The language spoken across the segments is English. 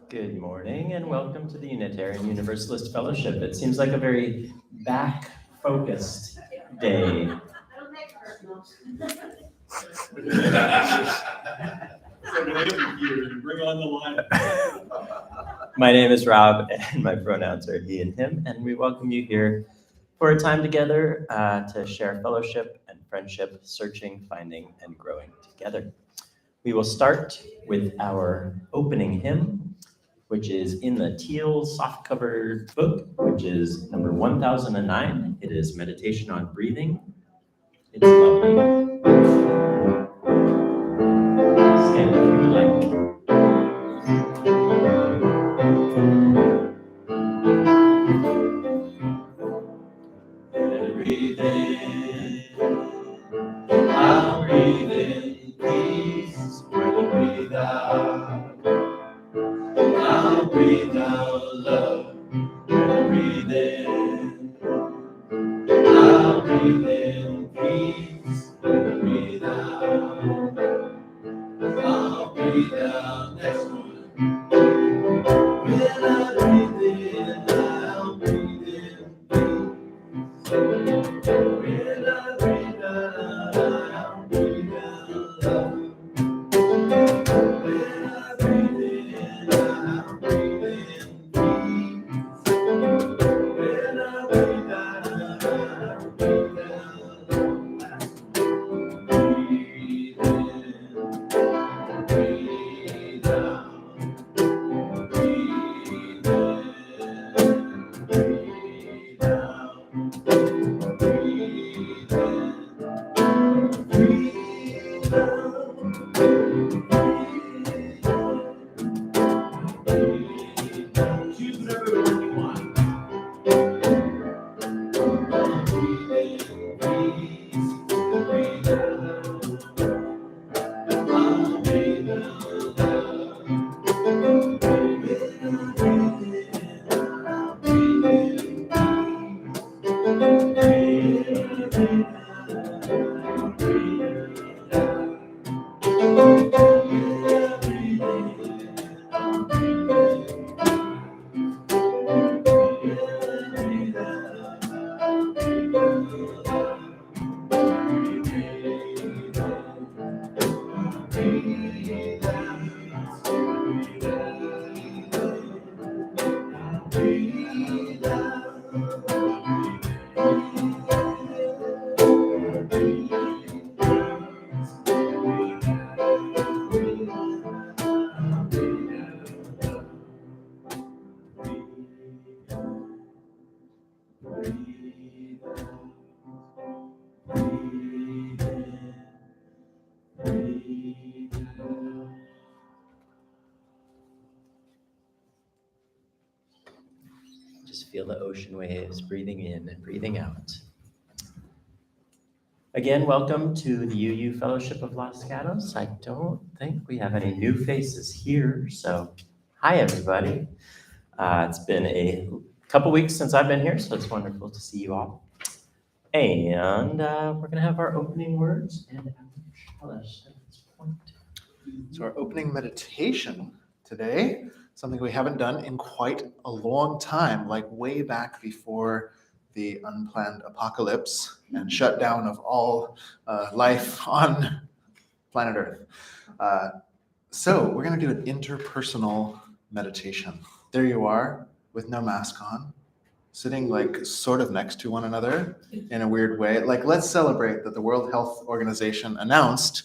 Good morning and welcome to the Unitarian Universalist Fellowship. It seems like a very back-focused day. My name is Rob and my pronouns are he and him, and we welcome you here for a time together to share fellowship and friendship, searching, finding, and growing together. We will start with our opening hymn, which is in the teal soft-covered book, which is number 1009. It is Meditation on Breathing. It's lovely. Stand if you would like. Breathe in, I'll breathe in peace. Breathe out, I'll breathe out love. Breathe in, I'll breathe in peace. Breathe out, I'll breathe out. Next one. When I breathe in, I'll breathe in peace. When I breathe out, I'll breathe out love. When I breathe in, I'll breathe in peace. When I breathe out, I'll breathe out love. Breathe in, breathe out. Breathe in, breathe out. Breathe in, breathe out. Choose whatever one you want. Breathe in, peace. Breathe out. I'll breathe out love. When I breathe in, I'll breathe in peace. When I breathe out, I'll breathe out. Just feel the ocean waves breathing in and breathing out. Again, welcome to the UU Fellowship of Los Gatos. I don't think we have any new faces here, so hi everybody. It's been a couple weeks since I've been here, so it's wonderful to see you all. And we're gonna have our opening words and Charles at this point. So our opening meditation today, something we haven't done in quite a long time, like way back before the unplanned apocalypse and shutdown of all life on planet Earth. So we're going to do an interpersonal meditation. There you are with no mask on, sitting like sort of next to one another in a weird way. Like, let's celebrate that the World Health Organization announced,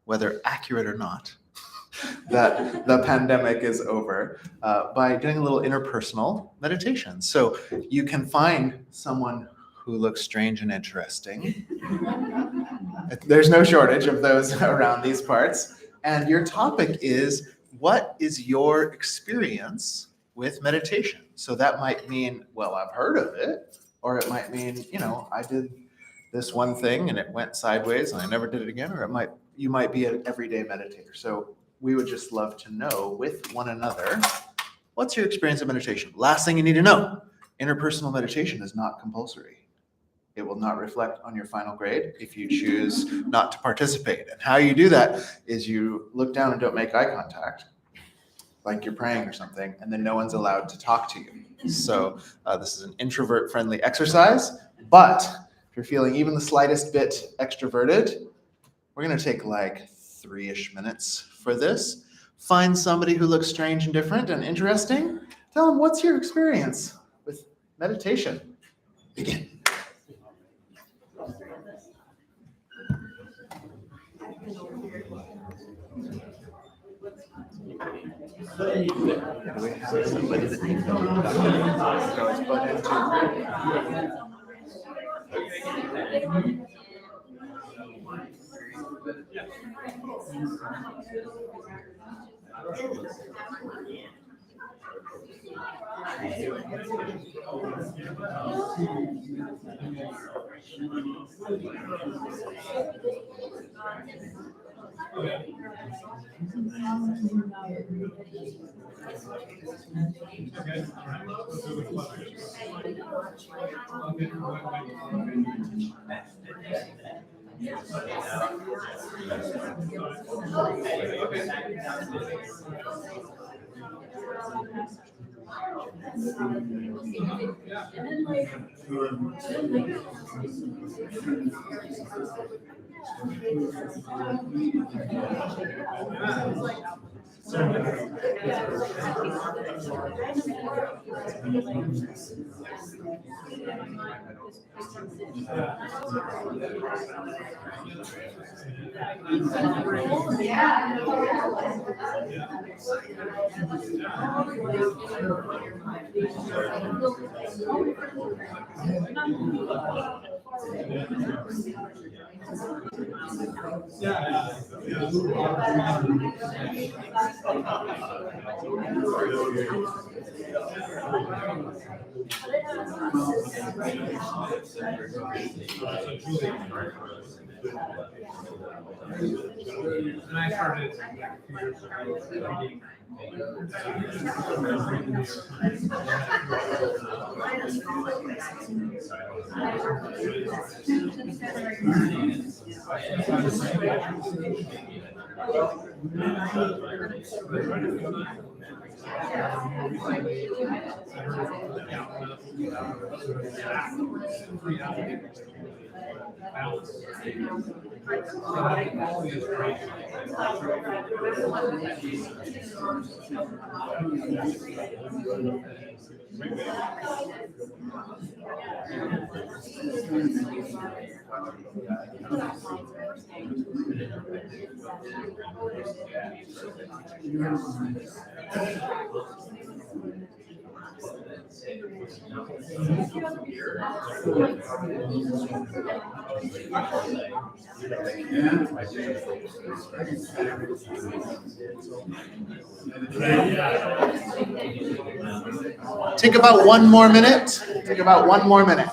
whether accurate or not, that the pandemic is over by doing a little interpersonal meditation. So you can find someone who looks strange and interesting. There's no shortage of those around these parts. And your topic is, what is your experience with meditation? So that might mean, well, I've heard of it, or it might mean, I did this one thing and it went sideways and I never did it again, or you might be an everyday meditator. So we would just love to know with one another, what's your experience of meditation? Last thing you need to know, interpersonal meditation is not compulsory. It will not reflect on your final grade if you choose not to participate. And how you do that is you look down and don't make eye contact, like you're praying or something, and then no one's allowed to talk to you. So this is an introvert-friendly exercise, but if you're feeling even the slightest bit extroverted, we're going to take like 3-ish minutes for this. Find somebody who looks strange and different and interesting. Tell them, what's your experience with meditation? Begin. Do we have somebody that you guys butt into? Take about 1 more minute. Take about 1 more minute.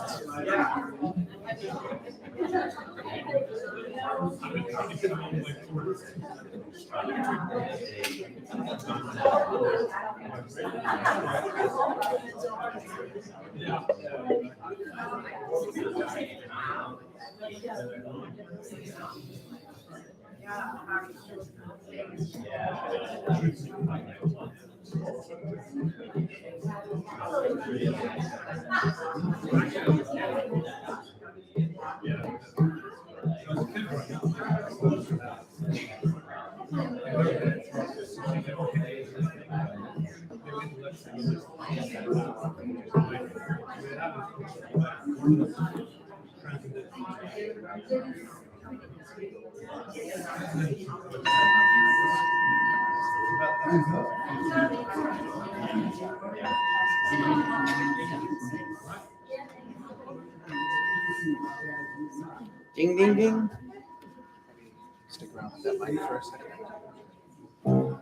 Ding, ding, ding. Stick around with that mic for a second.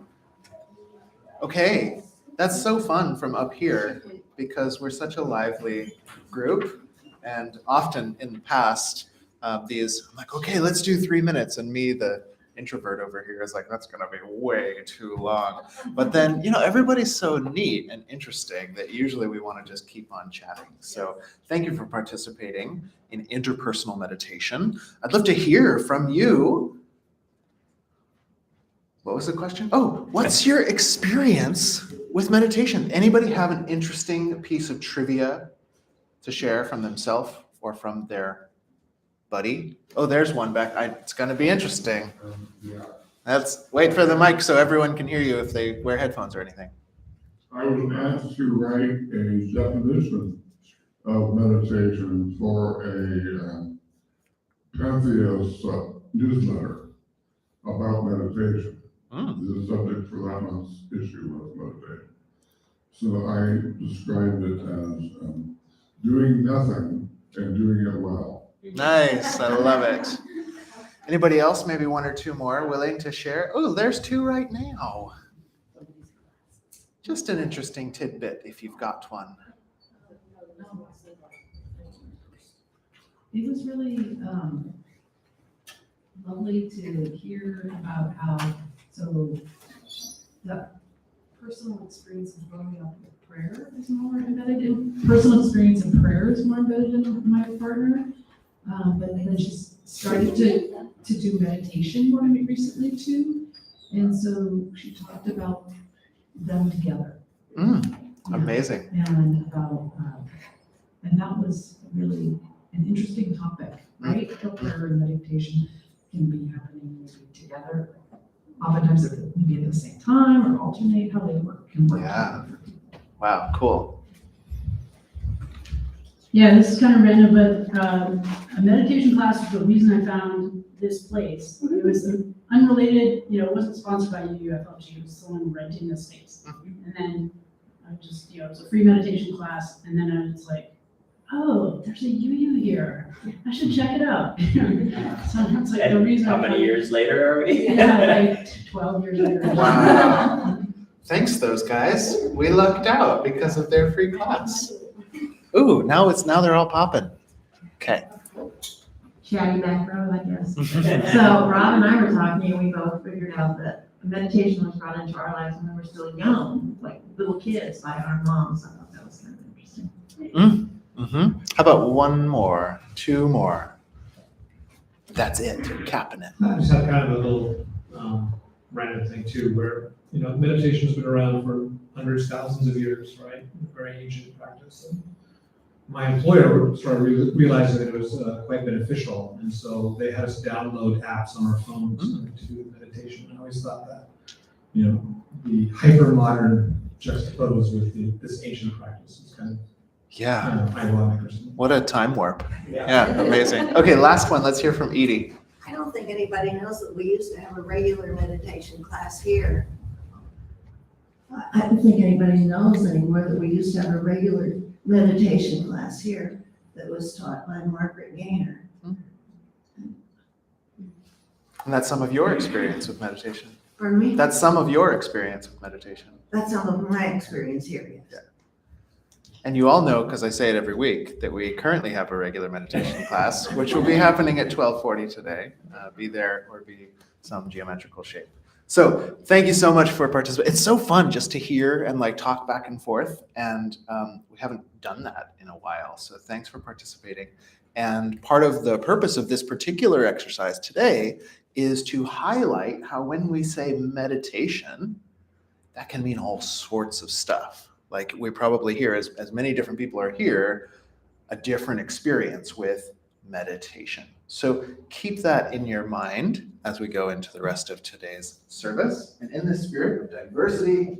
Okay, that's so fun from up here because we're such a lively group. And often in the past, I'm like, okay, let's do 3 minutes. And me, the introvert over here, is like, that's going to be way too long. But then, everybody's so neat and interesting that usually we want to just keep on chatting. So thank you for participating in interpersonal meditation. I'd love to hear from you. What was the question? Oh, what's your experience with meditation? Anybody have an interesting piece of trivia to share from themselves or from their buddy? Oh, there's one back. It's going to be interesting. Wait for the mic so everyone can hear you if they wear headphones or anything. I was asked to write a definition of meditation for a Pantheos newsletter about meditation. The subject for that month's issue was meditation. So I described it as doing nothing and doing it well. Nice, I love it. Anybody else, maybe one or two more, willing to share? Oh, there's two right now. Just an interesting tidbit if you've got one. It was really lovely to hear about how, so the personal experience of growing up with prayer is more embedded in, personal experience of prayer is more embedded in my partner. But then she's started to do meditation more recently too. And so she talked about them together. Amazing. And about, and that was really an interesting topic, right? So prayer and meditation can be happening maybe together. Oftentimes maybe at the same time or alternate how they can work. Yeah. Wow, cool. Yeah, this is kind of random, but a meditation class was the reason I found this place. It was unrelated, it wasn't sponsored by UFLG, it was someone renting the space. And then I just, it was a free meditation class, and then I was like, oh, there's a UU here. I should check it out. So that's like the reason. How many years later are we? Yeah, like 12 years later. Wow. Thanks, those guys. We lucked out because of their free class. Ooh, now they're all popping. Okay. Chatty back row, I guess. So Rob and I were talking, and we both figured out that meditation was brought into our lives when we were still young, like little kids by our moms. I thought that was kind of interesting. Mm-hmm. How about one more, two more? That's it, capping it. I just have kind of a little random thing too, where, meditation's been around for hundreds, thousands of years, right? Very ancient practice. And my employer started realizing that it was quite beneficial, and so they had us download apps on our phones to meditation. I always thought that, the hyper-modern juxtaposed with this ancient practice is kind of ironic or something. What a time warp. Yeah, amazing. Okay, last one. Let's hear from Edie. I don't think anybody knows that we used to have a regular meditation class here. I don't think anybody knows anymore that we used to have a regular meditation class here that was taught by Margaret Gaynor. And that's some of your experience with meditation. Pardon me? That's some of your experience with meditation. That's some of my experience here, yes. Yeah. And you all know, because I say it every week, that we currently have a regular meditation class, which will be happening at 12:40 today. Be there or be some geometrical shape. So thank you so much for participating. It's so fun just to hear and talk back and forth. And we haven't done that in a while. So thanks for participating. And part of the purpose of this particular exercise today is to highlight how when we say meditation, that can mean all sorts of stuff. Like we probably hear, as many different people are here, a different experience with meditation. So keep that in your mind as we go into the rest of today's service. And in the spirit of diversity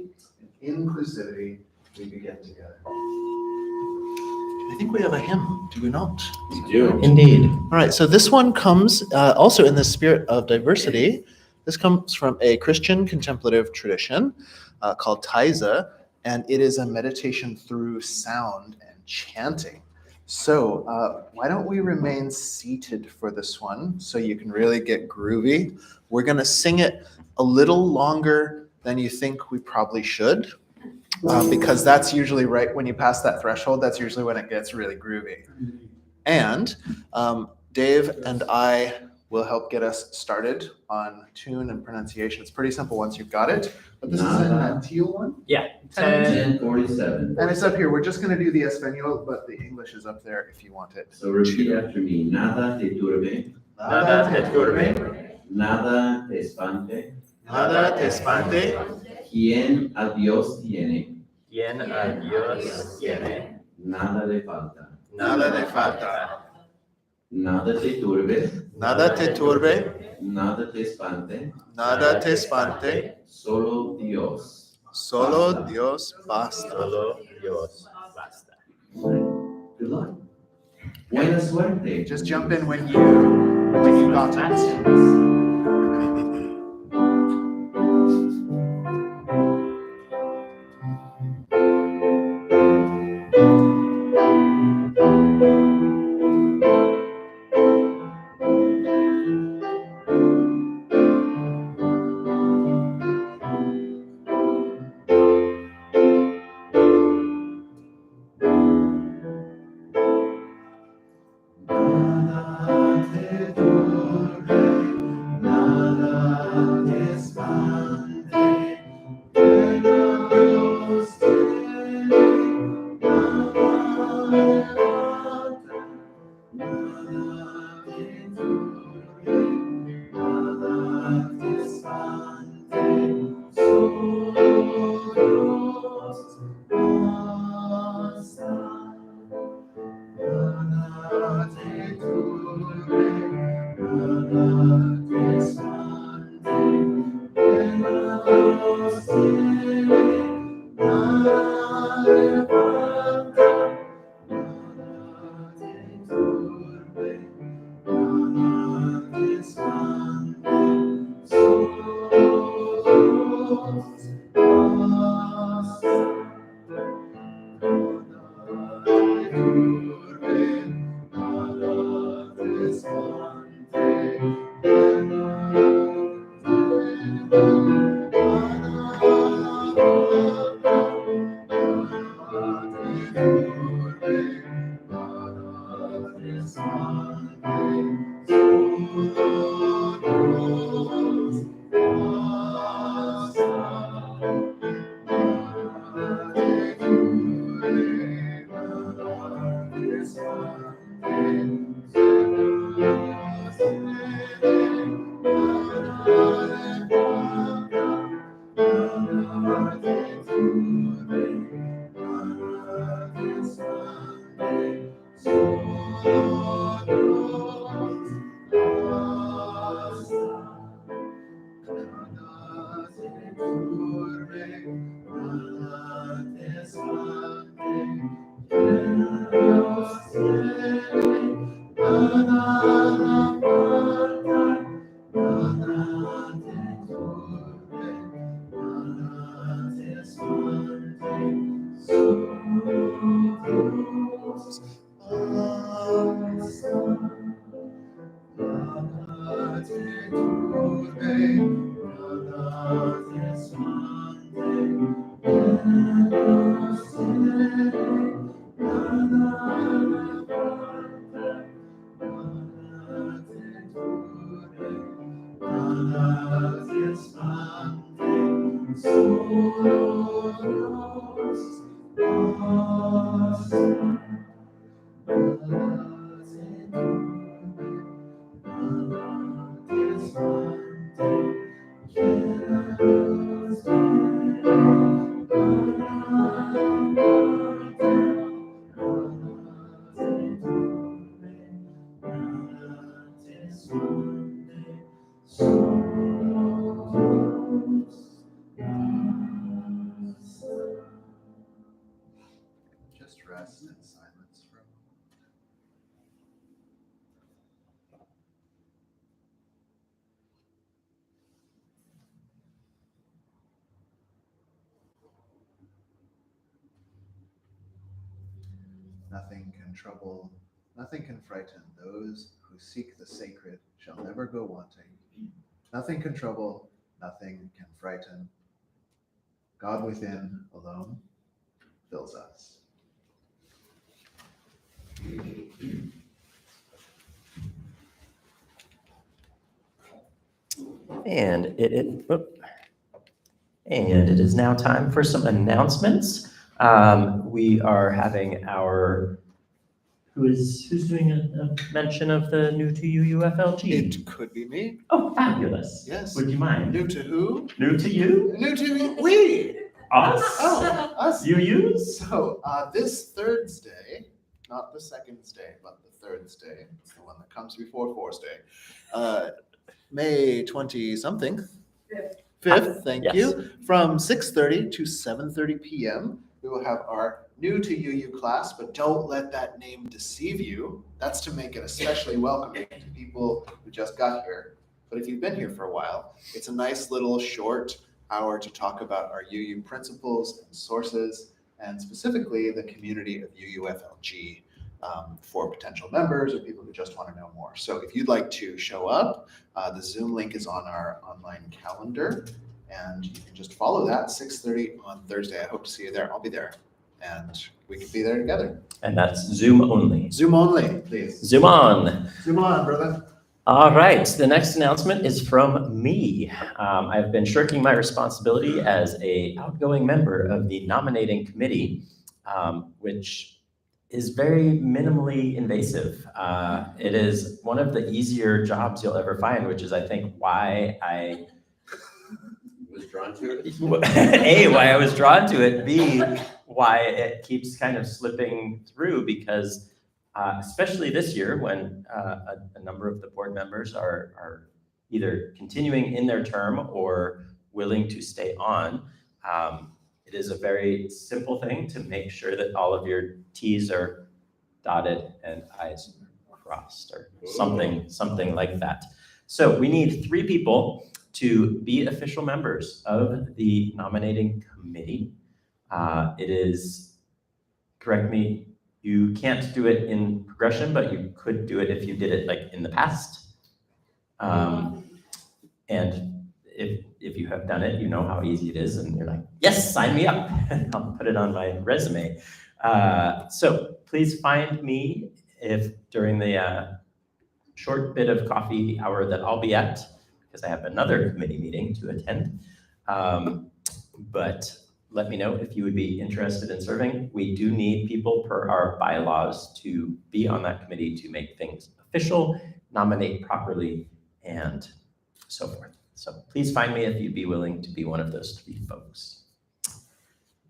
and inclusivity, we begin together. I think we have a hymn, do we not? We do. Indeed. All right, so this one comes also in the spirit of diversity. This comes from a Christian contemplative tradition called Taisa, and it is a meditation through sound and chanting. So why don't we remain seated for this one so you can really get groovy. We're going to sing it a little longer than you think we probably should. Because that's usually right when you pass that threshold, that's usually when it gets really groovy. And Dave and I will help get us started on tune and pronunciation. It's pretty simple once you've got it. But this is a teal one. Yeah. 10:47. And it's up here. We're just going to do the Espanol, but the English is up there if you want it. So repeat after me. Nada te turbe, Nada te turbe, nada te espante, Nada te espante, quien a Dios tiene, quien a Dios tiene, nada le falta. nada le falta. Nada te turbe, Nada te turbe, nada te espante, nada te espante, solo Dios. solo Dios basta. solo Dios basta. Good luck. Buena suerte. Just jump in when you got it. Nada te turbe, nada te espante, buena Dios tiene, nada le falta. Nada te turbe, nada te espante, solo Dios basta. Nada te turbe, nada te espante, buena Dios tiene, nada le falta. Nada te turbe, nada te espante, solo Dios basta. just rest in silence for a moment. Nothing can trouble, nothing can frighten those who seek the sacred shall never go wanting. Nothing can trouble, nothing can frighten. God within alone fills us. And it is now time for some announcements. We are having our, who's doing a mention of the new to you UFLG? It could be me. Oh, fabulous. Yes. Would you mind? New to who? New to you? New to we. Us? Oh, us. You use? So this Thursday, not the second day, but the third day, it's the one that comes before Force Day, May 20-something. 5th, thank Yes. you. From 6:30 to 7:30 p.m., we will have our new to UU class, but don't let that name deceive you. That's to make it especially welcoming to people who just got here. But if you've been here for a while, it's a nice little short hour to talk about our UU principles and sources, and specifically the community of UUFLG for potential members or people who just want to know more. So if you'd like to show up, the Zoom link is on our online calendar, and you can just follow that, 6:30 on Thursday. I hope to see you there. I'll be there, and we can be there together. And that's Zoom only. Zoom only, please. Zoom on. Zoom on, brother. All right, the next announcement is from me. I've been shirking my responsibility as an outgoing member of the nominating committee, which is very minimally invasive. It is one of the easier jobs you'll ever find, which is, I think, why I Was drawn to it. A, why I was drawn to it, B, why it keeps kind of slipping through, because especially this year when a number of the board members are either continuing in their term or willing to stay on, it is a very simple thing to make sure that all of your T's are dotted and I's are crossed, or something like that. So we need 3 people to be official members of the nominating committee. It is, correct me, you can't do it in progression, but you could do it if you did it like in the past. And if you have done it, you know how easy it is, and you're like, yes, sign me up. I'll put it on my resume. So please find me if during the short bit of coffee hour that I'll be at, because I have another committee meeting to attend. But let me know if you would be interested in serving. We do need people per our bylaws to be on that committee to make things official, nominate properly, and so forth. So please find me if you'd be willing to be one of those 3 folks.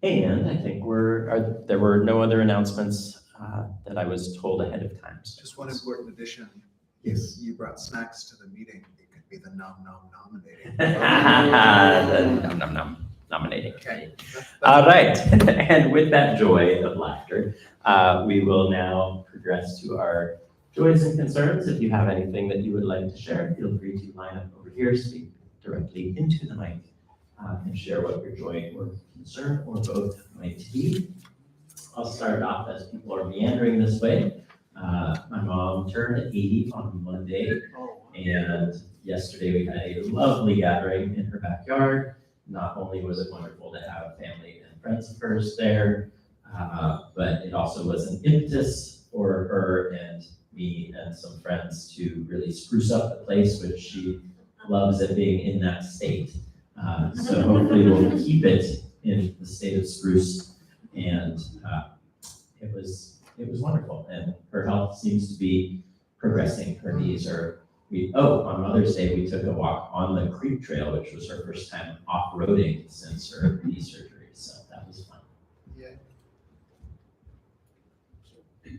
And I think there were no other announcements that I was told ahead of time. So Just one important addition. If you brought snacks to the meeting, it could be the nominating. The nom nominating. Okay. All right, and with that joy of laughter, we will now progress to our joys and concerns. If you have anything that you would like to share, feel free to line up over here, speak directly into the mic, and share what your joy or concern or both might be. I'll start off as people are meandering this way. My mom turned 80 on Monday, and yesterday we had a lovely gathering in her backyard. Not only was it wonderful to have family and friends of hers there, but it also was an impetus for her and me and some friends to really spruce up the place, which she loves it being in that state. So hopefully we'll keep it in the state of spruce, and it was wonderful, and her health seems to be progressing. Her knees are, on Mother's Day, we took a walk on the creek trail, which was her first time off-roading since her knee surgery, so that was fun.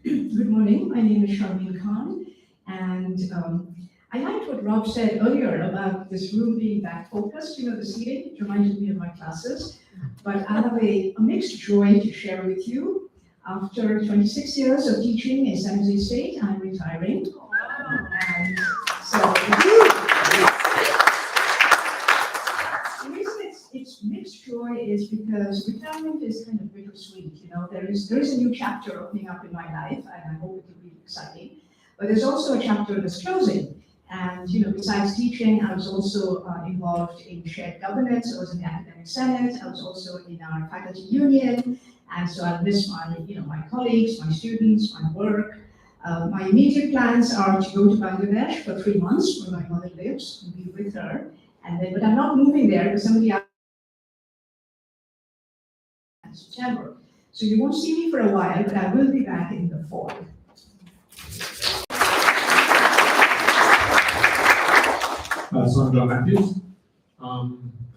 Good morning, my name is Sharmeen Khan, and I liked what Rob said earlier about this room being back focused, the seating, it reminded me of my classes, but I have a mixed joy to share with you. After 26 years of teaching in San Jose State, I'm retiring. And so the reason it's mixed joy is because retirement is kind of bittersweet. You know, there is a new chapter opening up in my life, and I hope it will be exciting. But there's also a chapter that's closing. And, you know, besides teaching, I was also involved in shared governance. I was in the academic senate. I was also in our faculty union. And so I miss my, you know, my colleagues, my students, my work. My immediate plans are to go to Bangladesh for 3 months where my mother lives and be with her. And then, but I'm not moving there because somebody asked in September. So you won't see me for a while, but I will be back in the fall. So I'm John Matthews.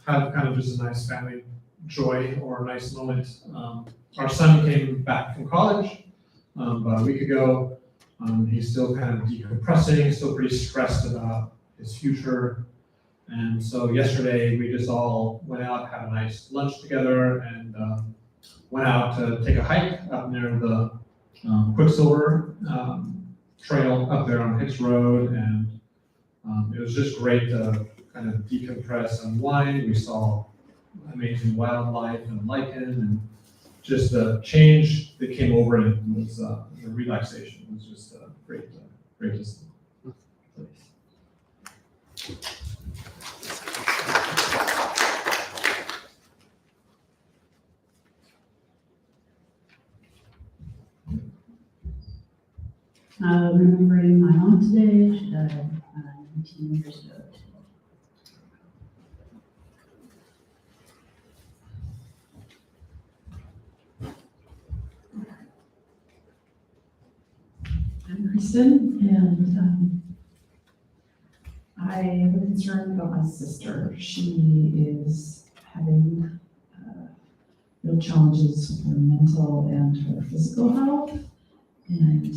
Had kind of just a nice family joy or a nice moment. Our son came back from college about a week ago. He's still kind of decompressing, still pretty stressed about his future. And so yesterday we just all went out, had a nice lunch together, and went out to take a hike up near the Quicksilver Trail up there on Hicks Road. And it was just great to kind of decompress and unwind. We saw amazing wildlife and lichen, and just the change that came over it was the relaxation was just great to see. Remembering my mom today, she died 19 years ago. I'm Kristen, and I have a concern about my sister. She is having real challenges with her mental and her physical health, and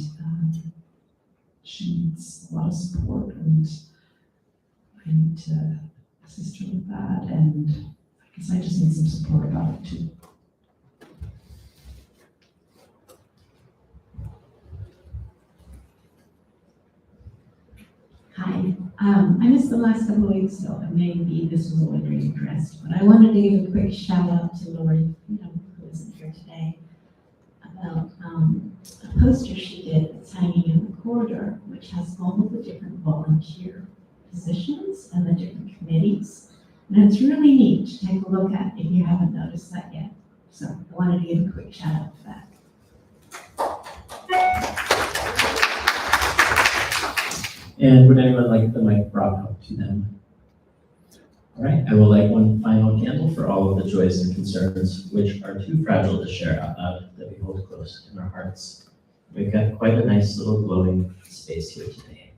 she needs a lot of support, and I need to assist her with that, and I guess I just need some support about it too. Hi, I missed the last couple of weeks, so maybe this was already addressed, but I wanted to give a quick shout out to Lori, who isn't here today, about a poster she did that's hanging in the corridor, which has all of the different volunteer positions and the different committees. And it's really neat to take a look at if you haven't noticed that yet. So I wanted to give a quick shout out for that. And would anyone like the mic brought up to them? All right, I will light one final candle for all of the joys and concerns which are too fragile to share out loud that we hold close in our hearts. We've got quite a nice little glowing space here today.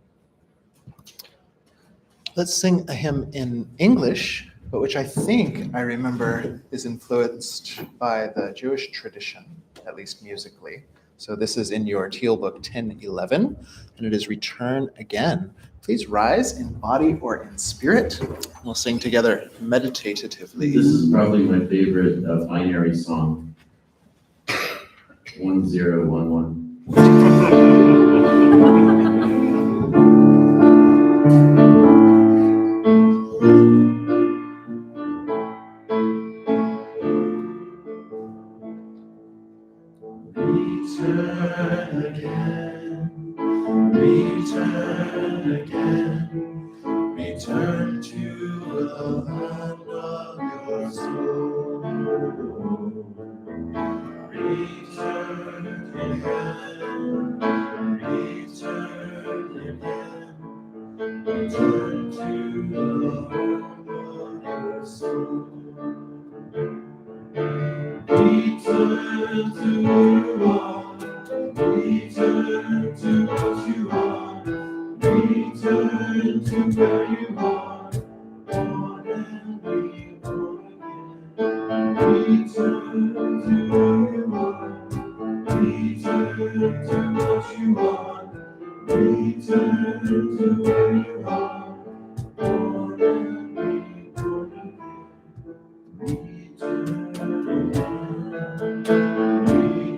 Let's sing a hymn in English, but which I think I remember is influenced by the Jewish tradition, at least musically. So this is in your Teal Book 1011, and it is Return Again. Please rise in body or in spirit. We'll sing together meditatively. This is probably my favorite binary song. 1011. Return again, return to the land of your soul. Return again, return to the home of your soul. Return to who you are. Return to what you are. Return to where you are. Born and reborn again. Return to who you are. Return to what you are. Return to where you are. Born and reborn again.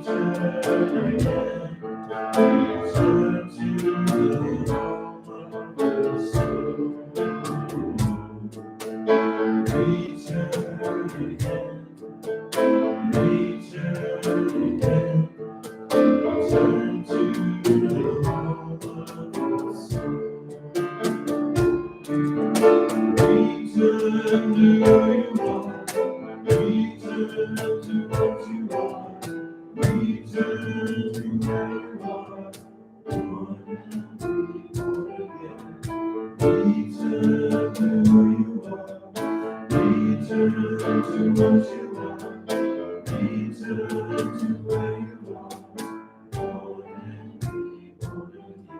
Return. Return to where you are. Born again. Return to who you are. Return to what you are. Return to where you are. Born and reborn again.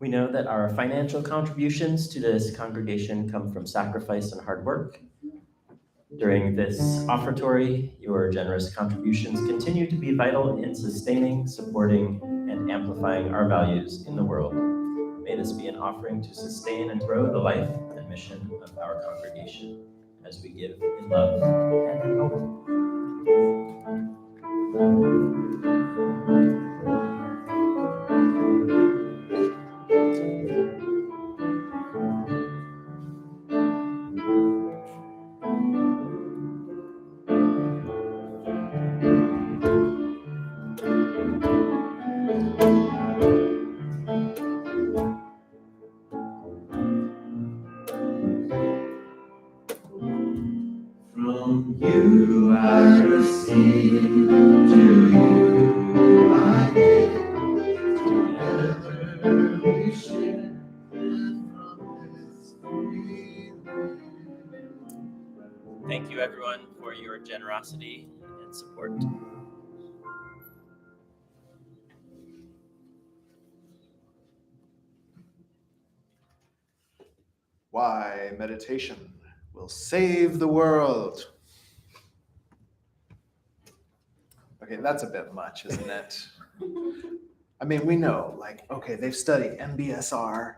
We know that our financial contributions to this congregation come from sacrifice and hard work. During this offertory, your generous contributions continue to be vital in sustaining, supporting, and amplifying our values in the world. May this be an offering to sustain and grow the life and mission of our congregation as we give in love and in hope. From you I receive, to you I give, together we share, and from this we live. Thank you, everyone, for your generosity and support. Why meditation will save the world. Okay, that's a bit much, isn't it? I mean, we know, like, okay, they've studied MBSR,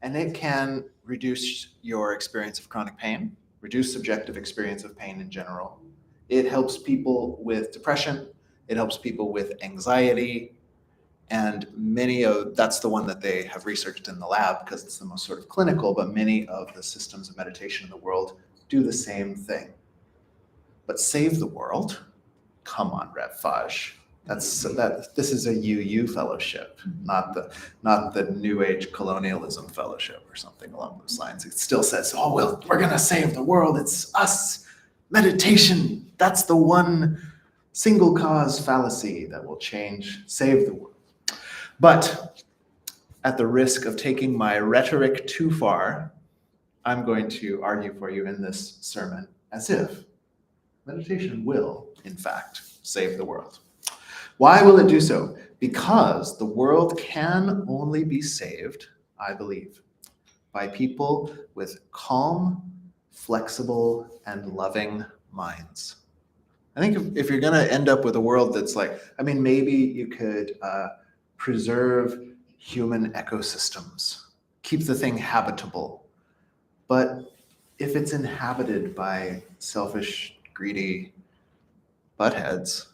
and it can reduce your experience of chronic pain, reduce subjective experience of pain in general. It helps people with depression. It helps people with anxiety. And that's the one that they have researched in the lab because it's the most sort of clinical, but many of the systems of meditation in the world do the same thing. But save the world? Come on, Rev Faj. This is a UU fellowship, not the New Age colonialism fellowship or something along those lines. It still says, oh, well, we're gonna save the world. It's us. Meditation. That's the one single cause fallacy that will save the world. But at the risk of taking my rhetoric too far, I'm going to argue for you in this sermon as if meditation will, in fact, save the world. Why will it do so? Because the world can only be saved, I believe, by people with calm, flexible, and loving minds. I think if you're going to end up with a world that's like, I mean, maybe you could preserve human ecosystems, keep the thing habitable. But if it's inhabited by selfish, greedy buttheads,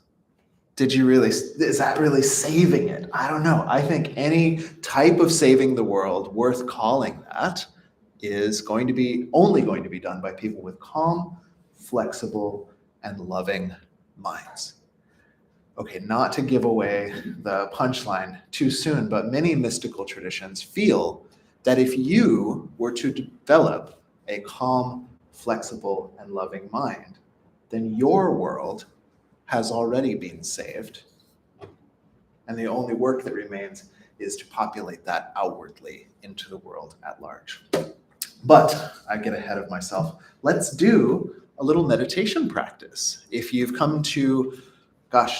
is that really saving it? I don't know. I think any type of saving the world worth calling that is only going to be done by people with calm, flexible, and loving minds. Okay, not to give away the punchline too soon, but many mystical traditions feel that if you were to develop a calm, flexible, and loving mind, then your world has already been saved. And the only work that remains is to populate that outwardly into the world at large. But I get ahead of myself. Let's do a little meditation practice. If you've come to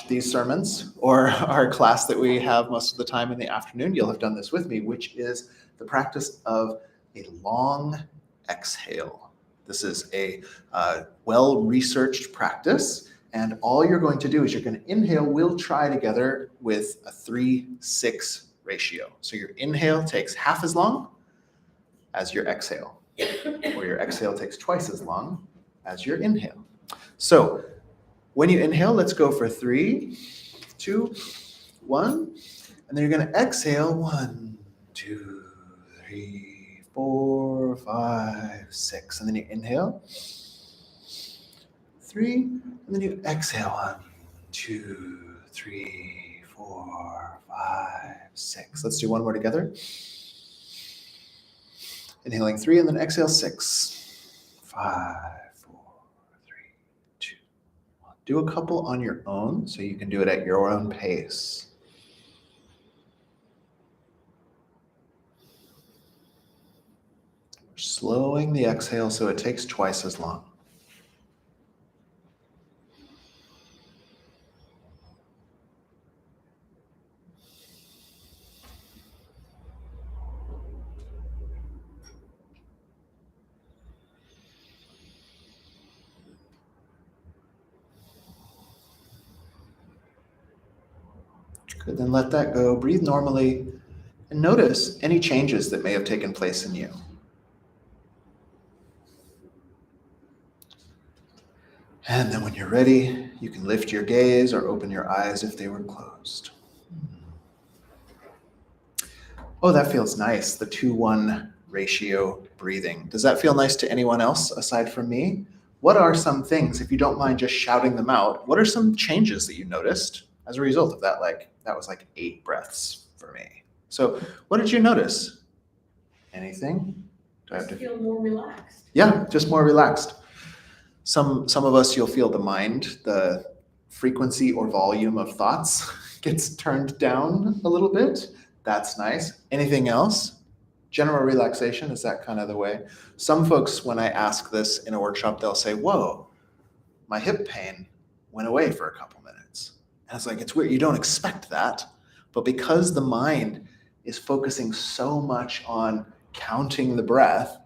these sermons or our class that we have most of the time in the afternoon, you'll have done this with me, which is the practice of a long exhale. This is a well-researched practice, and all you're going to do is you're going to inhale. We'll try together with a 3-6 ratio. So your inhale takes half as long as your exhale, or your exhale takes twice as long as your inhale. So when you inhale, let's go for 3, 2, 1, and then you're going to exhale 1, 2, 3, 4, 4, 5, 6. And then you inhale. 3. And then you exhale. 1, 2, 3, 4, 5, 6. Let's do one more together. Inhaling 3 and then exhale 6, 5, 4, 3, 2, 1. Do a couple on your own so you can do it at your own pace. We're slowing the exhale so it takes twice as long. Good, then let that go. Breathe normally and notice any changes that may have taken place in you. And then when you're ready, you can lift your gaze or open your eyes if they were closed. Oh, that feels nice, the 2-1 ratio breathing. Does that feel nice to anyone else aside from me? What are some things, if you don't mind just shouting them out, what are some changes that you noticed as a result of that? That was like 8 breaths for me. So what did you notice? Anything? Do I have to feel more relaxed. Yeah, just more relaxed. Some of us, you'll feel the mind, the frequency or volume of thoughts gets turned down a little bit. That's nice. Anything else? General relaxation, is that kind of the way? Some folks, when I ask this in a workshop, they'll say, whoa, my hip pain went away for a couple minutes. And it's like, it's weird, you don't expect that. But because the mind is focusing so much on counting the breath,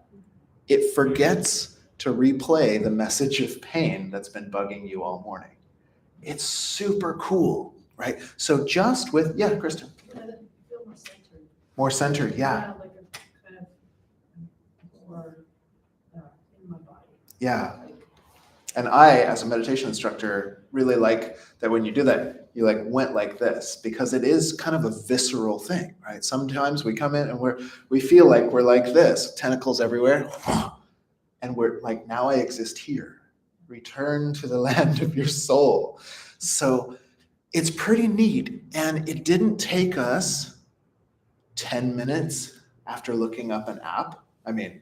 it forgets to replay the message of pain that's been bugging you all morning. It's super cool, right? So just with, yeah, Kristen. I feel more centered. More centered, yeah. Like a kind of more in my body. Yeah. And I, as a meditation instructor, really like that when you do that, you went like this, because it is kind of a visceral thing, right? Sometimes we come in and we feel like we're like this, tentacles everywhere. And we're like, now I exist here. Return to the land of your soul. So it's pretty neat. And it didn't take us 10 minutes after looking up an app. I mean,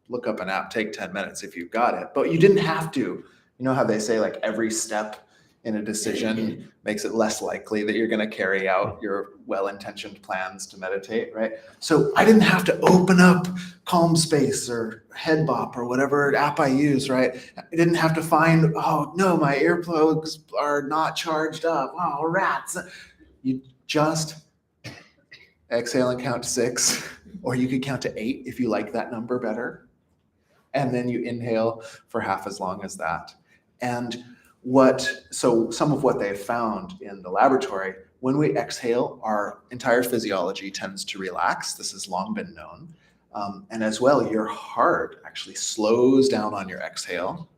look up an app, take 10 minutes if you've got it, but you didn't have to. You know how they say every step in a decision makes it less likely that you're going to carry out your well-intentioned plans to meditate, right? So I didn't have to open up Calm Space or Headbop or whatever app I use, right? I didn't have to find, oh no, my earplugs are not charged up. Oh, rats. You just exhale and count to 6, or you could count to 8 if you like that number better. And then you inhale for half as long as that. And so some of what they've found in the laboratory, when we exhale, our entire physiology tends to relax. This has long been known. And as well, your heart actually slows down on your exhale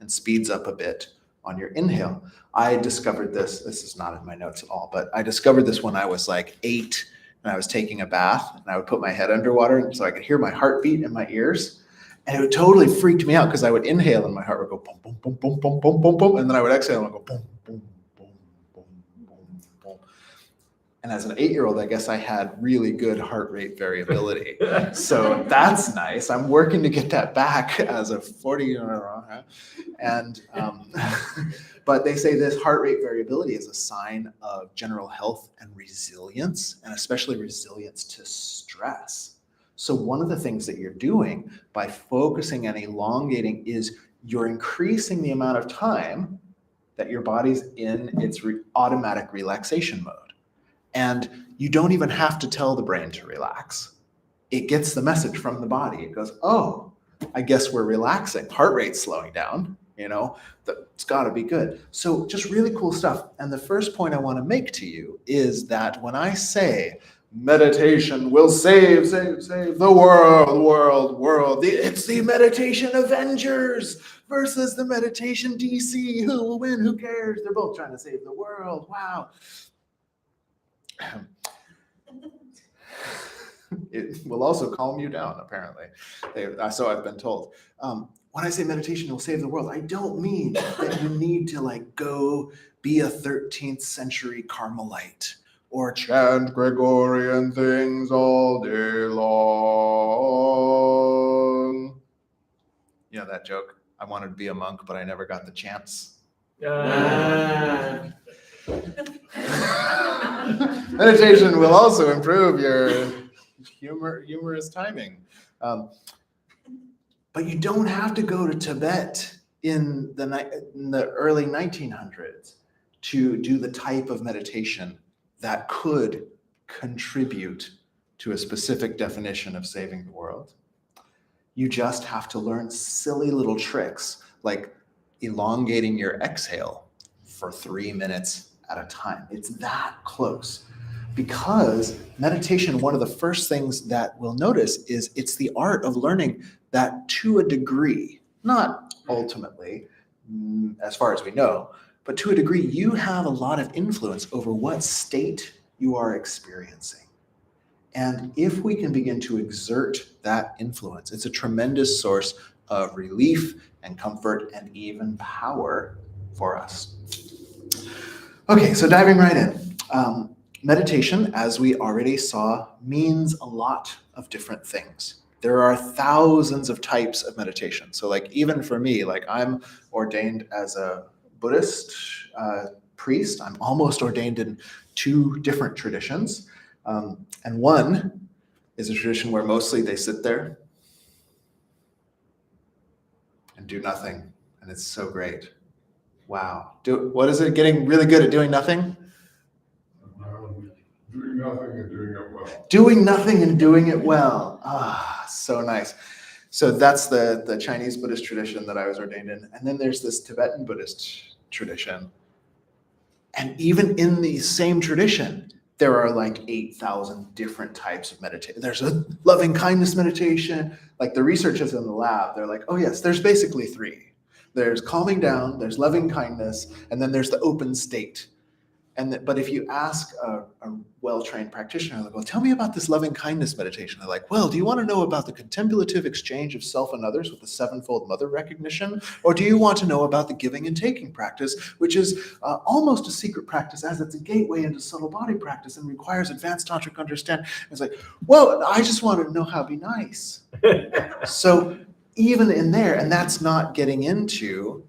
and speeds up a bit on your inhale. I discovered this is not in my notes at all, but I discovered this when I was 8 and I was taking a bath, and I would put my head underwater so I could hear my heartbeat in my ears. And it totally freaked me out because I would inhale and my heart would go boom, boom, boom, boom, boom, boom, boom, boom. And then I would exhale and I'd go boom, boom, boom, boom, boom, boom. And as an 8-year-old, I guess I had really good heart rate variability. So that's nice. I'm working to get that back as a 40-year-old. And, but they say this heart rate variability is a sign of general health and resilience, and especially resilience to stress. So one of the things that you're doing by focusing and elongating is you're increasing the amount of time that your body's in its automatic relaxation mode. And you don't even have to tell the brain to relax. It gets the message from the body. It goes, oh, I guess we're relaxing. Heart rate's slowing down, it's gotta be good. So just really cool stuff. And the first point I wanna make to you is that when I say, meditation will save the world. It's the meditation Avengers versus the meditation DC. Who will win? Who cares? They're both trying to save the world. Wow. It will also calm you down, apparently. So I've been told. When I say meditation will save the world, I don't mean that you need to like go be a 13th century Carmelite or chant Gregorian things all day long. You know that joke? I wanted to be a monk, but I never got the chance. Meditation will also improve your humorous timing. But you don't have to go to Tibet in the early 1900s to do the type of meditation that could contribute to a specific definition of saving the world. You just have to learn silly little tricks like elongating your exhale for 3 minutes at a time. It's that close. Because meditation, one of the first things that we'll notice is it's the art of learning that to a degree, not ultimately, as far as we know, but to a degree, you have a lot of influence over what state you are experiencing. And if we can begin to exert that influence, it's a tremendous source of relief and comfort and even power for us. Okay, so diving right in. Meditation, as we already saw, means a lot of different things. There are thousands of types of meditation. So like even for me, like I'm ordained as a Buddhist priest. I'm almost ordained in 2 different traditions. And one is a tradition where mostly they sit there and do nothing. And it's so great. Wow. What is it? Getting really good at doing nothing? Doing nothing and doing it well. Doing nothing and doing it well. Ah, so nice. So that's the Chinese Buddhist tradition that I was ordained in. And then there's this Tibetan Buddhist tradition. And even in the same tradition, there are like 8,000 different types of meditation. There's a loving kindness meditation. Like the researchers in the lab, they're like, oh yes, there's basically 3. There's calming down, there's loving kindness, and then there's the open state. But if you ask a well-trained practitioner, like, well, tell me about this loving kindness meditation. They're like, well, do you want to know about the contemplative exchange of self and others with the 7-fold mother recognition? Or do you want to know about the giving and taking practice, which is almost a secret practice as it's a gateway into subtle body practice and requires advanced tantric understanding? It's like, well, I just want to know how to be nice. So even in there, and that's not getting into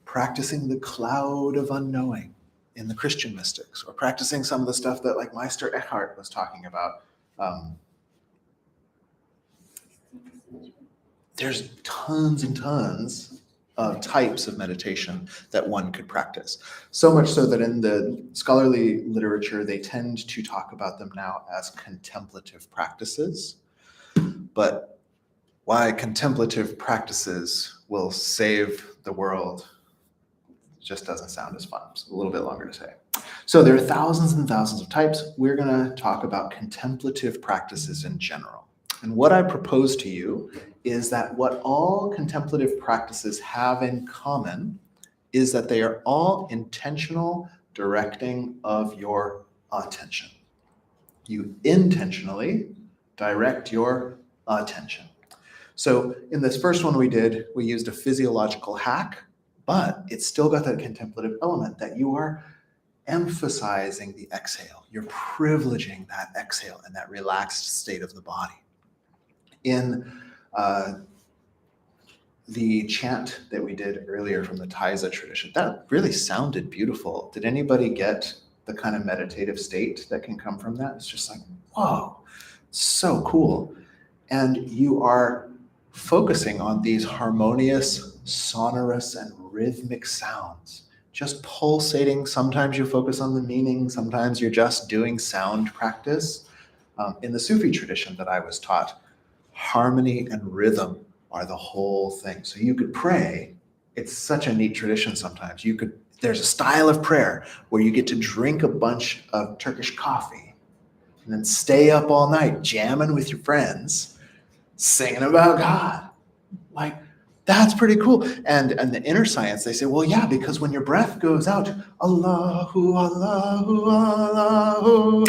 practicing the cloud of unknowing in the Christian mystics, or practicing some of the stuff that like Meister Eckhart was talking about. There's tons and tons of types of meditation that one could practice. So much so that in the scholarly literature, they tend to talk about them now as contemplative practices. But why contemplative practices will save the world just doesn't sound as fun. It's a little bit longer to say. So there are thousands and thousands of types. We're going to talk about contemplative practices in general. And what I propose to you is that what all contemplative practices have in common is that they are all intentional directing of your attention. You intentionally direct your attention. So in this first one we did, we used a physiological hack, but it's still got that contemplative element that you are emphasizing the exhale. You're privileging that exhale and that relaxed state of the body. In the chant that we did earlier from the Taizé tradition, that really sounded beautiful. Did anybody get the kind of meditative state that can come from that? It's just like, whoa, so cool. And you are focusing on these harmonious, sonorous, and rhythmic sounds, just pulsating. Sometimes you focus on the meaning, sometimes you're just doing sound practice. In the Sufi tradition that I was taught, harmony and rhythm are the whole thing. So you could pray. It's such a neat tradition sometimes. There's a style of prayer where you get to drink a bunch of Turkish coffee and then stay up all night jamming with your friends, singing about God. Like, that's pretty cool. And the inner science, they say, well, yeah, because when your breath goes out, Allahu, Allahu, Allahu,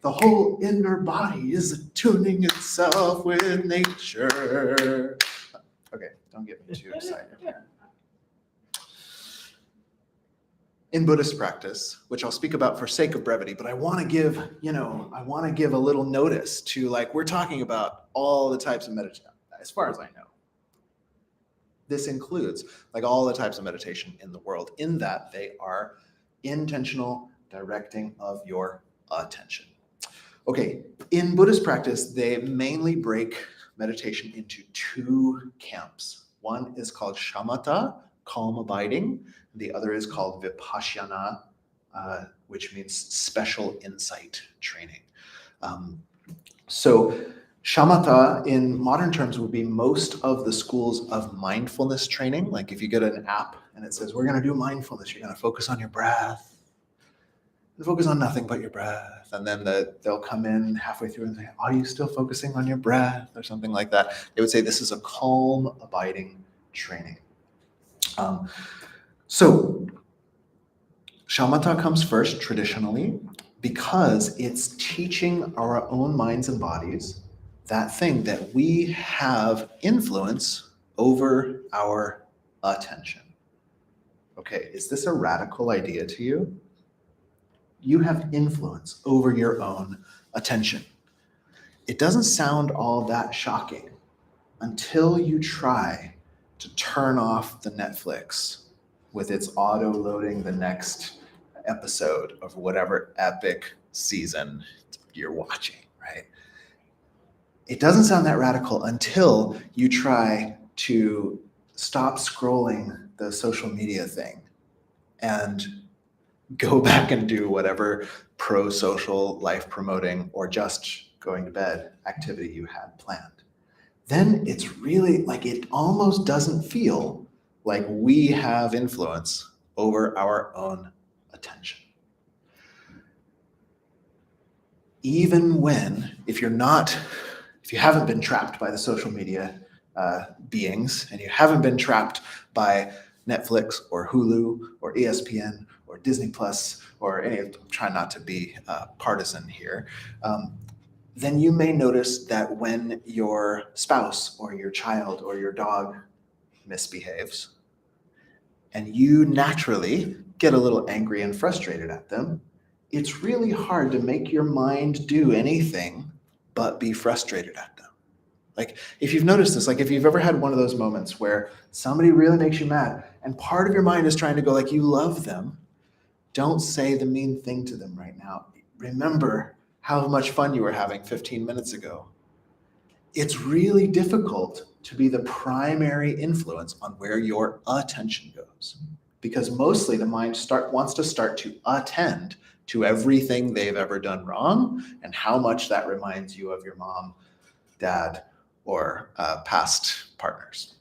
The whole inner body is attuning itself with nature. Okay, don't get me too excited here. In Buddhist practice, which I'll speak about for sake of brevity, but I want to give, a little notice to, like, we're talking about all the types of meditation, as far as I know. This includes, like, all the types of meditation in the world, in that they are intentional directing of your attention. Okay, in Buddhist practice, they mainly break meditation into two camps. One is called shamatha, calm abiding. The other is called vipassana, which means special insight training. So shamatha in modern terms would be most of the schools of mindfulness training. Like if you get an app and it says, we're going to do mindfulness, you're going to focus on your breath. Focus on nothing but your breath. And then they'll come in halfway through and say, are you still focusing on your breath? Or something like that. They would say this is a calm abiding training. So shamatha comes first traditionally because it's teaching our own minds and bodies that thing that we have influence over our attention. Okay, is this a radical idea to you? You have influence over your own attention. It doesn't sound all that shocking until you try to turn off the Netflix with its auto-loading the next episode of whatever epic season you're watching, right? It doesn't sound that radical until you try to stop scrolling the social media thing and go back and do whatever pro-social, life-promoting, or just going to bed activity you had planned. Then it's really like it almost doesn't feel like we have influence over our own attention. Even when, if you haven't been trapped by the social media beings, and you haven't been trapped by Netflix or Hulu or ESPN or Disney Plus or any of them, try not to be partisan here, then you may notice that when your spouse or your child or your dog misbehaves, and you naturally get a little angry and frustrated at them, it's really hard to make your mind do anything but be frustrated at them. Like if you've noticed this, like if you've ever had one of those moments where somebody really makes you mad and part of your mind is trying to go like, you love them, don't say the mean thing to them right now. Remember how much fun you were having 15 minutes ago. It's really difficult to be the primary influence on where your attention goes, because mostly the mind wants to start to attend to everything they've ever done wrong and how much that reminds you of your mom, dad, or past partners.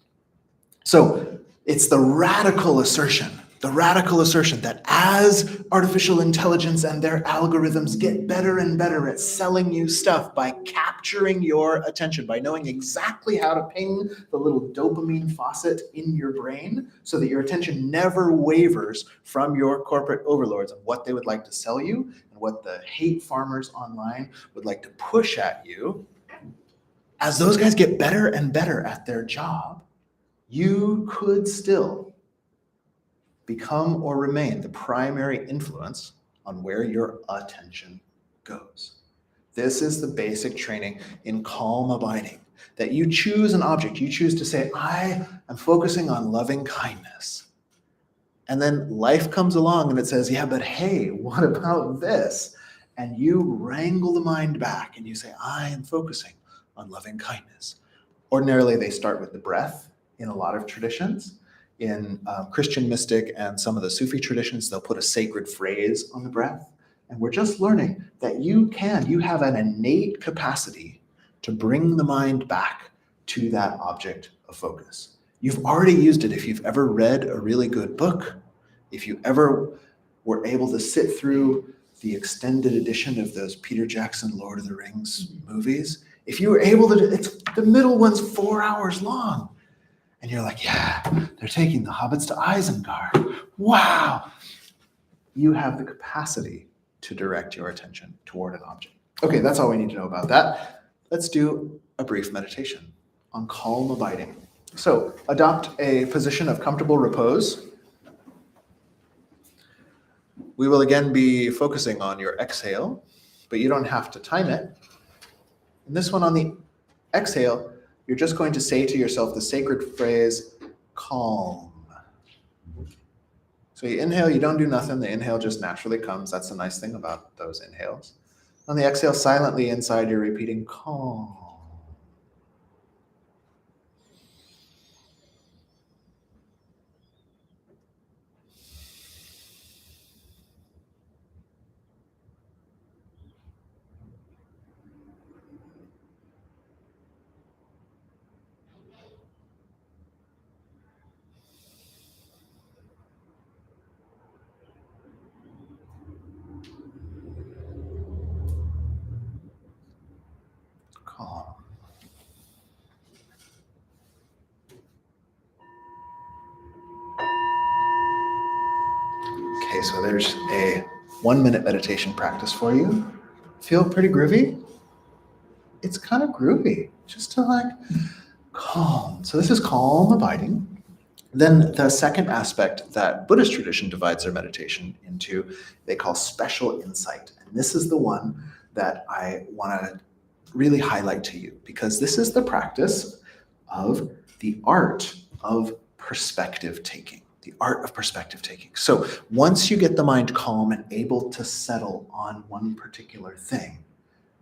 So it's the radical assertion that as artificial intelligence and their algorithms get better and better at selling you stuff by capturing your attention, by knowing exactly how to ping the little dopamine faucet in your brain so that your attention never wavers from your corporate overlords and what they would like to sell you and what the hate farmers online would like to push at you. As those guys get better and better at their job, you could still become or remain the primary influence on where your attention goes. This is the basic training in calm abiding, that you choose an object. You choose to say, I am focusing on loving kindness. And then life comes along and it says, yeah, but hey, what about this? And you wrangle the mind back and you say, I am focusing on loving kindness. Ordinarily, they start with the breath in a lot of traditions. In Christian mystic and some of the Sufi traditions, they'll put a sacred phrase on the breath. And we're just learning that you have an innate capacity to bring the mind back to that object of focus. You've already used it if you've ever read a really good book, if you ever were able to sit through the extended edition of those Peter Jackson Lord of the Rings movies. If you were able to, the middle one's 4 hours long. And you're like, yeah, they're taking the hobbits to Isengard. Wow. You have the capacity to direct your attention toward an object. Okay, that's all we need to know about that. Let's do a brief meditation on calm abiding. So adopt a position of comfortable repose. We will again be focusing on your exhale, but you don't have to time it. And this one on the exhale, you're just going to say to yourself the sacred phrase, calm. So you inhale, you don't do nothing. The inhale just naturally comes. That's the nice thing about those inhales. On the exhale, silently inside, you're repeating calm. Calm. Okay, so there's a 1-minute meditation practice for you. Feel pretty groovy? It's kind of groovy, just to like calm. So this is calm abiding. Then the second aspect that Buddhist tradition divides their meditation into, they call special insight. And this is the one that I want to really highlight to you, because this is the practice of the art of perspective taking. The art of perspective taking. So once you get the mind calm and able to settle on one particular thing,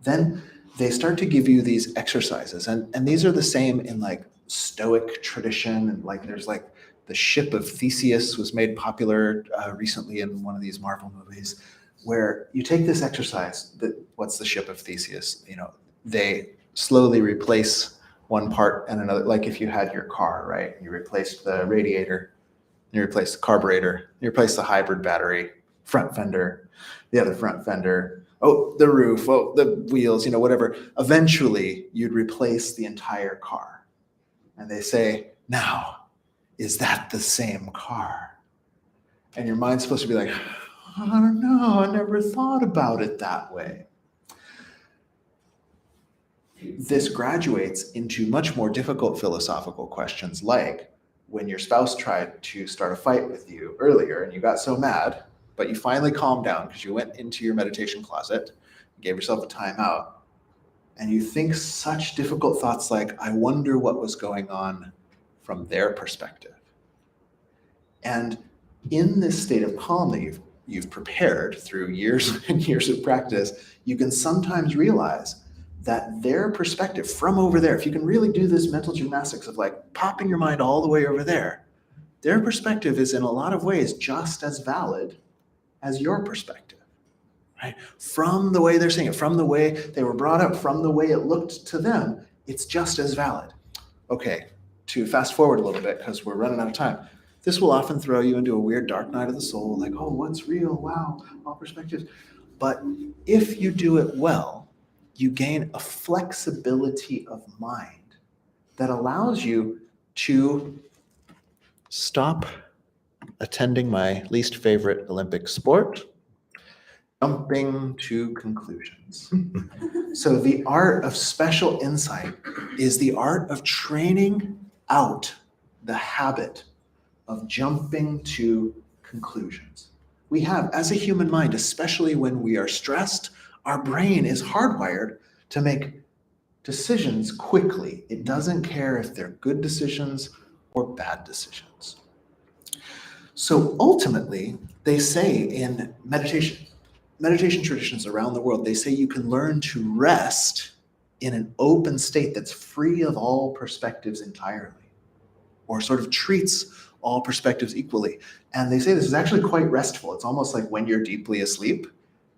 then they start to give you these exercises. And these are the same in like Stoic tradition. And like there's like the ship of Theseus was made popular recently in one of these Marvel movies, where you take this exercise, what's the ship of Theseus? You know, they slowly replace one part and another. Like if you had your car, right? You replaced the radiator, you replace the carburetor, you replace the hybrid battery, front fender, the other front fender, oh, the roof, oh, the wheels, you know, whatever. Eventually, you'd replace the entire car. And they say, now, is that the same car? And your mind's supposed to be like, I don't know, I never thought about it that way. This graduates into much more difficult philosophical questions like, when your spouse tried to start a fight with you earlier and you got so mad, but you finally calmed down because you went into your meditation closet, gave yourself a timeout, and you think such difficult thoughts like, I wonder what was going on from their perspective. And in this state of calm that you've prepared through years and years of practice, you can sometimes realize that their perspective from over there, if you can really do this mental gymnastics of like popping your mind all the way over there, their perspective is in a lot of ways just as valid as your perspective, right? From the way they're seeing it, from the way they were brought up, from the way it looked to them, it's just as valid. Okay, to fast forward a little bit because we're running out of time. This will often throw you into a weird dark night of the soul, like, oh, what's real? Wow, all perspectives. But if you do it well, you gain a flexibility of mind that allows you to stop attending my least favorite Olympic sport, jumping to conclusions. So the art of special insight is the art of training out the habit of jumping to conclusions. We have, as a human mind, especially when we are stressed, our brain is hardwired to make decisions quickly. It doesn't care if they're good decisions or bad decisions. So ultimately, they say in meditation traditions around the world, they say you can learn to rest in an open state that's free of all perspectives entirely, or sort of treats all perspectives equally. And they say this is actually quite restful. It's almost like when you're deeply asleep,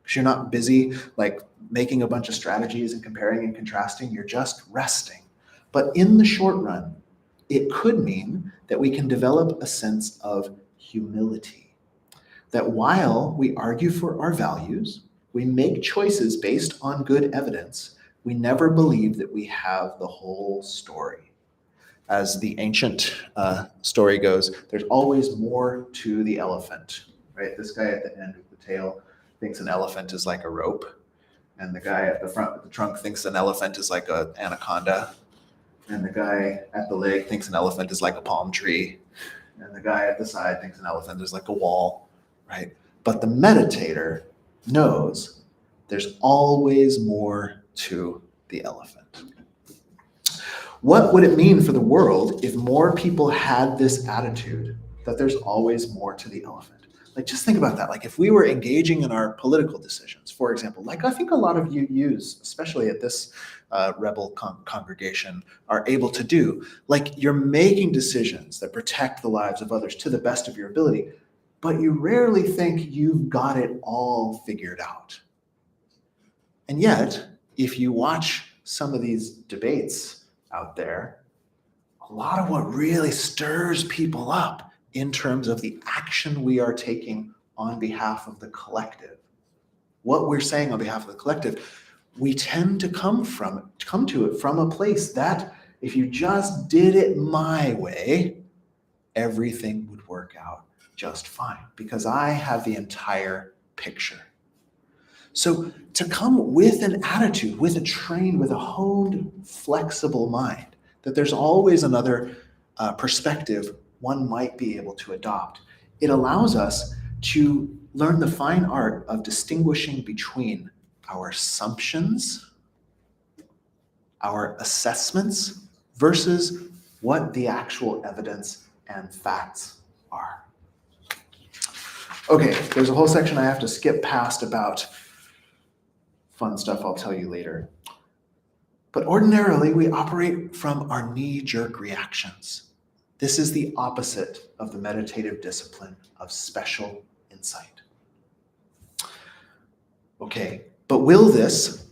because you're not busy like making a bunch of strategies and comparing and contrasting, you're just resting. But in the short run, it could mean that we can develop a sense of humility. That while we argue for our values, we make choices based on good evidence, we never believe that we have the whole story. As the ancient story goes, there's always more to the elephant, right? This guy at the end with the tail thinks an elephant is like a rope. And the guy at the front with the trunk thinks an elephant is like an anaconda. And the guy at the leg thinks an elephant is like a palm tree. And the guy at the side thinks an elephant is like a wall, right? But the meditator knows there's always more to the elephant. What would it mean for the world if more people had this attitude that there's always more to the elephant? Like, just think about that. Like, if we were engaging in our political decisions, for example, like I think a lot of you use, especially at this rebel congregation, are able to do, like you're making decisions that protect the lives of others to the best of your ability, but you rarely think you've got it all figured out. And yet, if you watch some of these debates out there, a lot of what really stirs people up in terms of the action we are taking on behalf of the collective, what we're saying on behalf of the collective, we tend to come to it from a place that if you just did it my way, everything would work out just fine because I have the entire picture. So to come with an attitude, with a trained, with a honed, flexible mind, that there's always another perspective one might be able to adopt, it allows us to learn the fine art of distinguishing between our assumptions, our assessments, versus what the actual evidence and facts are. Okay, there's a whole section I have to skip past about fun stuff I'll tell you later. But ordinarily, we operate from our knee-jerk reactions. This is the opposite of the meditative discipline of special insight. Okay, but will this,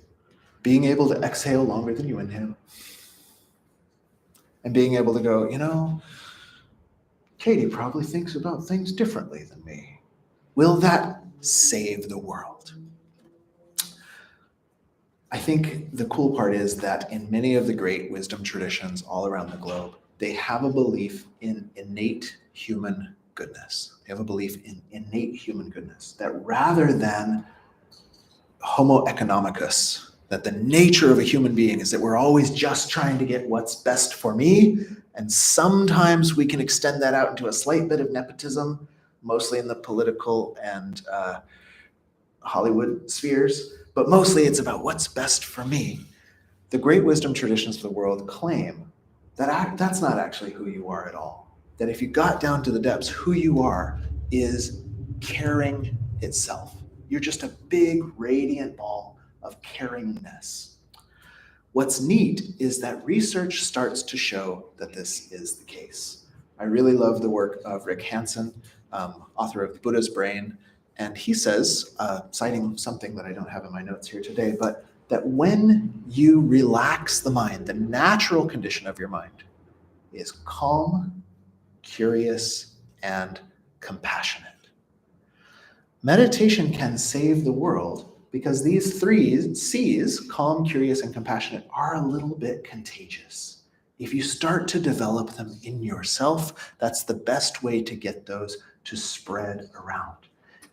being able to exhale longer than you inhale, and being able to go, you know, Katie probably thinks about things differently than me, will that save the world? I think the cool part is that in many of the great wisdom traditions all around the globe, they have a belief in innate human goodness. They have a belief in innate human goodness, that rather than homo economicus, that the nature of a human being is that we're always just trying to get what's best for me, and sometimes we can extend that out into a slight bit of nepotism, mostly in the political and Hollywood spheres, but mostly it's about what's best for me. The great wisdom traditions of the world claim that that's not actually who you are at all. That if you got down to the depths, who you are is caring itself. You're just a big radiant ball of caringness. What's neat is that research starts to show that this is the case. I really love the work of Rick Hanson, author of Buddha's Brain, and he says, citing something that I don't have in my notes here today, but that when you relax the mind, the natural condition of your mind is calm, curious, and compassionate. Meditation can save the world because these three C's, calm, curious, and compassionate, are a little bit contagious. If you start to develop them in yourself, that's the best way to get those to spread around.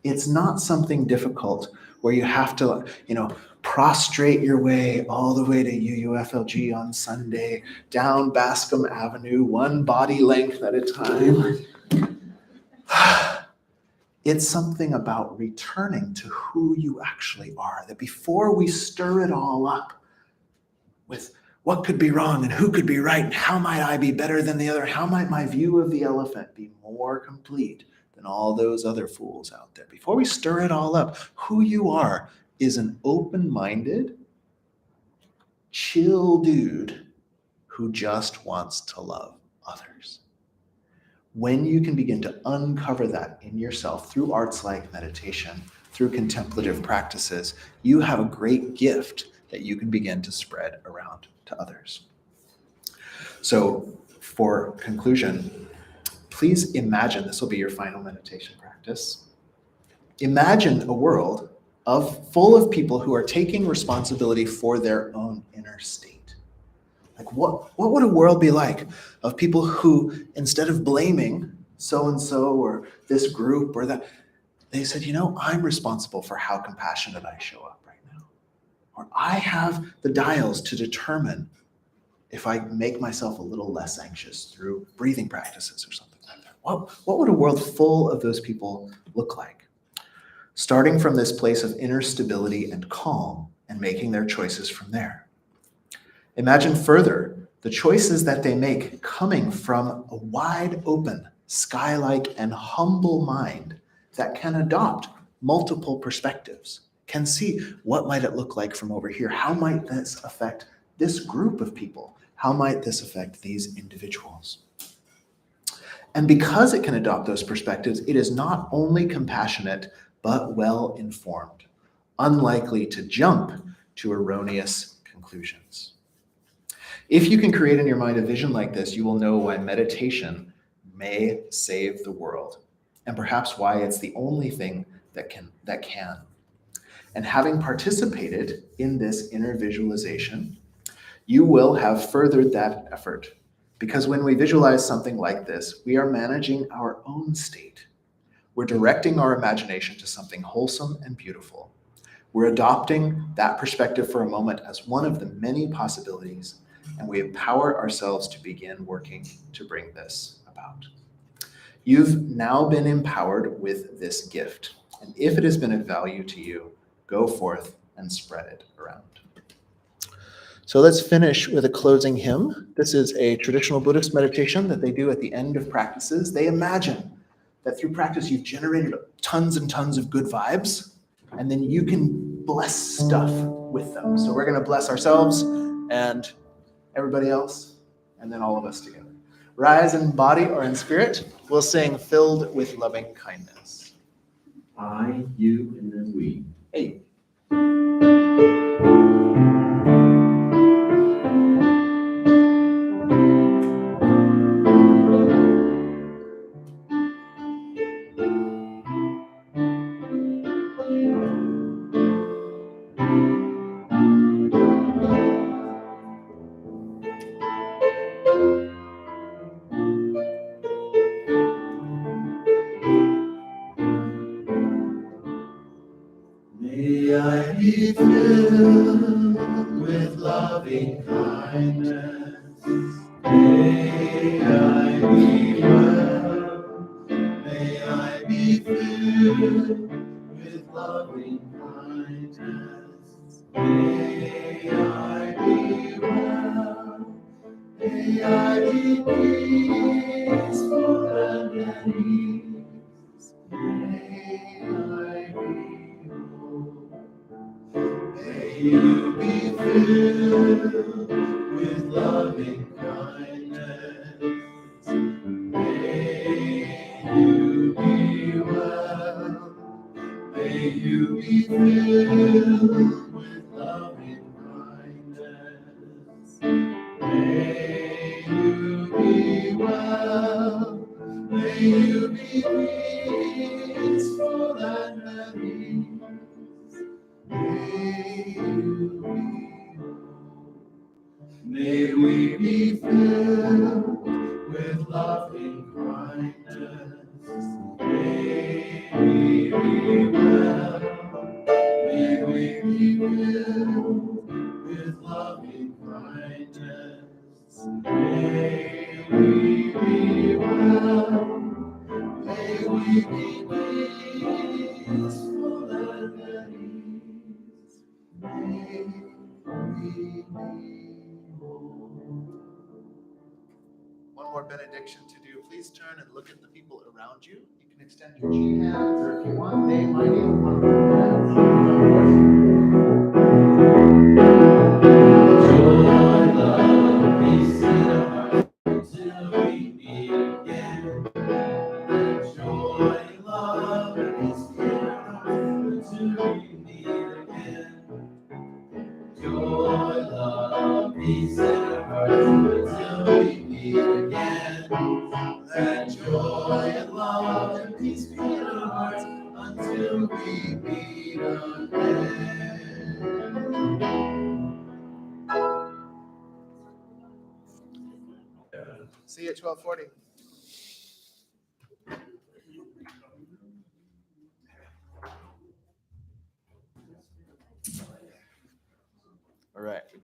It's not something difficult where you have to, prostrate your way all the way to UUFLG on Sunday, down Bascom Avenue, one body length at a time. It's something about returning to who you actually are, that before we stir it all up with what could be wrong and who could be right and how might I be better than the other, how might my view of the elephant be more complete than all those other fools out there. Before we stir it all up, who you are is an open-minded, chill dude who just wants to love others. When you can begin to uncover that in yourself through arts like meditation, through contemplative practices, you have a great gift that you can begin to spread around to others. So for conclusion, please imagine, this will be your final meditation practice. Imagine a world full of people who are taking responsibility for their own inner state. Like what would a world be like of people who, instead of blaming so-and-so or this group or that, they said, I'm responsible for how compassionate I show up right now. or I have the dials to determine if I make myself a little less anxious through breathing practices or something like that. What would a world full of those people look like? Starting from this place of inner stability and calm and making their choices from there. Imagine further the choices that they make coming from a wide open, sky-like and humble mind that can adopt multiple perspectives, can see what might it look like from over here? How might this affect this group of people? How might this affect these individuals? And because it can adopt those perspectives, it is not only compassionate, but well-informed, unlikely to jump to erroneous conclusions. If you can create in your mind a vision like this, you will know why meditation may save the world, and perhaps why it's the only thing that can. And having participated in this inner visualization, you will have furthered that effort. Because when we visualize something like this, we are managing our own state. We're directing our imagination to something wholesome and beautiful. We're adopting that perspective for a moment as one of the many possibilities, and we empower ourselves to begin working to bring this about. You've now been empowered with this gift, and if it has been of value to you, go forth and spread it around. So let's finish with a closing hymn. This is a traditional Buddhist meditation that they do at the end of practices. They imagine that through practice you've generated tons and tons of good vibes, and then you can bless stuff with them. So we're going to bless ourselves and everybody else, and then all of us together. Rise in body or in spirit. We'll sing Filled with Loving Kindness. I, you, and then we. Hey. May I be filled with loving kindness. May I be well. May I be filled with loving kindness. May I be well. May I be peaceful and at ease. May I be whole. May you be filled with loving kindness. May you be well. May you be filled with loving kindness. May you be well. May you be peaceful and at ease. May you be whole. May we be filled with loving kindness. May we be well. May we be filled with loving kindness. May we be well. May we be peaceful and at ease. May we be whole. One more benediction to do. Please turn and look at the people around you. You can extend your G hands, or if you want, they might even want to hold hands. Joy, love, peace in our hearts until we meet again. Joy, love, peace in our hearts until we meet again. Joy, love, peace in our hearts until we meet again. Let joy and love and peace be in our hearts until we meet again. See you at 12:40. All right.